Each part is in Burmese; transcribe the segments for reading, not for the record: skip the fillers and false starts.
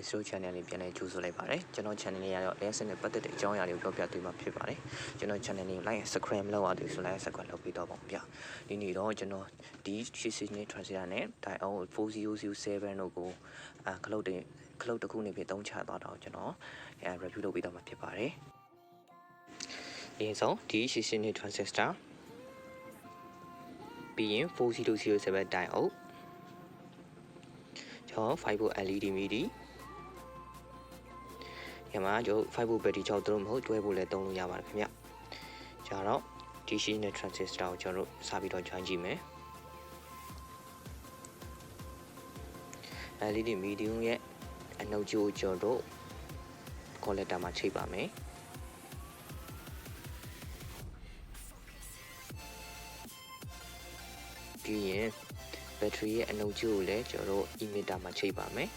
Transistor channel လေးပြန်လည်ကြိုဆိုလိုက်ပါတယ်ကျွန်တော် channel လေးကတော့ lesson နဲ့ပတ်သက်တဲ့အကြောင်းအရာတွေကိုပြောပြပေးမှာဖြစ်ပါတယ်ကျွန်တော် channel လေး like subscribe လုပ်ရသေးဆိုလိုက် subscribe လုပ်ပေးတော့ပါဦးဗျဒီနေ့တော့ကျွန်တော်ဒီ hight transistor နဲ့ dioad 4007တို့ကိုခလုတ်တစ်ခုနေပြီးသုံးချသွားတော့ကျွန်တော် review လုပ်ပေးတော့မှာဖြစ်ပါတယ်အရင်ဆုံးဒီ hight transistor ပြီးရင်4007 dioad 5 volt LED MIDI ညမှာကျွန်တော်5 volt battery ကြောင့်တို့မဟုတ်တွဲဖို့လည်းသုံးလို့ရပါတယ်ခင်ဗျ။ကြာတော့ဒီ hight transistor ကိုကျွန်တော်တို့စပြီးတော့ join ကြည့်မယ်။ LED medium ရဲ့အနှုတ်ကြီးကိုကျွန်တော်တို့ collector မှာချိတ်ပါမယ်။ပြီးရင် battery ရဲ့အနှုတ်ကြီးကိုလည်းကျွန်တော်တို့ emitter မှာချိတ်ပါမယ်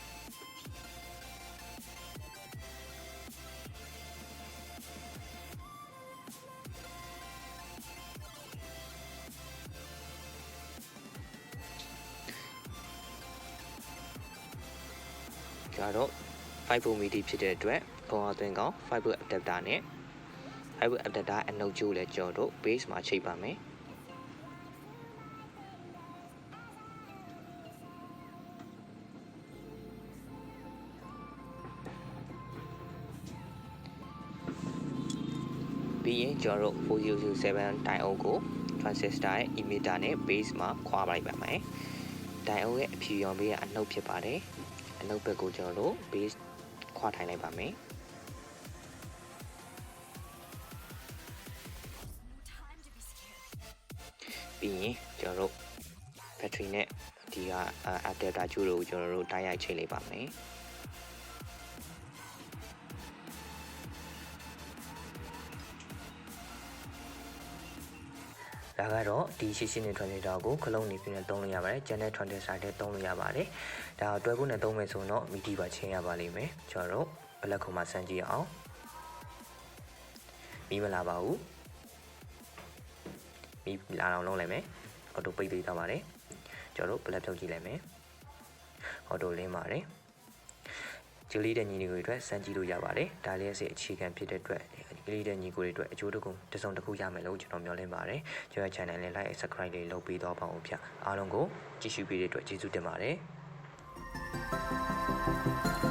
ကြတော့5 volt MIDI ဖြစ်တဲ့အတွက်ပုံအောင်သွင်းကောင်း5 volt adapter နဲ့5 volt adapter အနှုတ်ကြီးကိုလည်းကျွန်တော်တို့ base မှာချိတ်ပါမယ်ပြီးရင်ကျွန်တော်တို့4007 dioad ကို transistor ရဲ့ emitter နဲ့ base မှာခွာလိုက်ပါမယ် dioad ရဲ့အဖြူရောင်ဘေးကအနှုတ်ဖြစ်ပါတယ်အနှုတ်ဘက်ကိုကျွန်တော်တို့ base ခွာထိုင်လိုက်ပါမယ်ပြီးရင်ကျွန်တော်တို့ battery နဲ့ဒီက adapter ကျိုးတွေကိုကျွန်တော်တို့တိုက်ရိုက်ချိန်လိုက်ပါမယ်ဒါကတော့ဒီhight transistor ကိုခလုံးနေပြနဲ့သုံးလို့ရပါတယ်။ channel transistor နဲ့သုံးလို့ရပါတယ်။ဒါတွဲဖို့နဲ့သုံးမယ်ဆိုတော့ MIDI ပါချင်းရပါလိမ့်မယ်။ကျွန်တော်တို့ black ခုံမှာစမ်းကြည့်အောင်။မီးမလာပါဘူး။မီးလာအောင်လုပ်လိုက်မယ်။ auto ပိတ်ပေးထားပါတယ်။ကျွန်တော်တို့ black ဖြုတ်ကြည့်လိုက်မယ်။ auto လင်းပါတယ်။ဒီလေးတဲ့ညီတွေကိုအတွက်စမ်းကြည့်လို့ရပါတယ်။ဒါလေးရဲ့အခြေခံဖြစ်တဲ့အတွက်ကလေးတဲ့ညီကိုတွေအတွက်အကျိုးတစ်ခုတစ်စုံတစ်ခုရမယ်လို့ကျွန်တော်မျှော်လင့်ပါတယ်။ကျွန်တော် channel လေး like subscribe လေးလုပ်ပေးတော့ပါဦးဗျ။အားလုံးကိုကြည့်ရှုပေးတဲ့အတွက်ကျေးဇူးတင်ပါတယ်။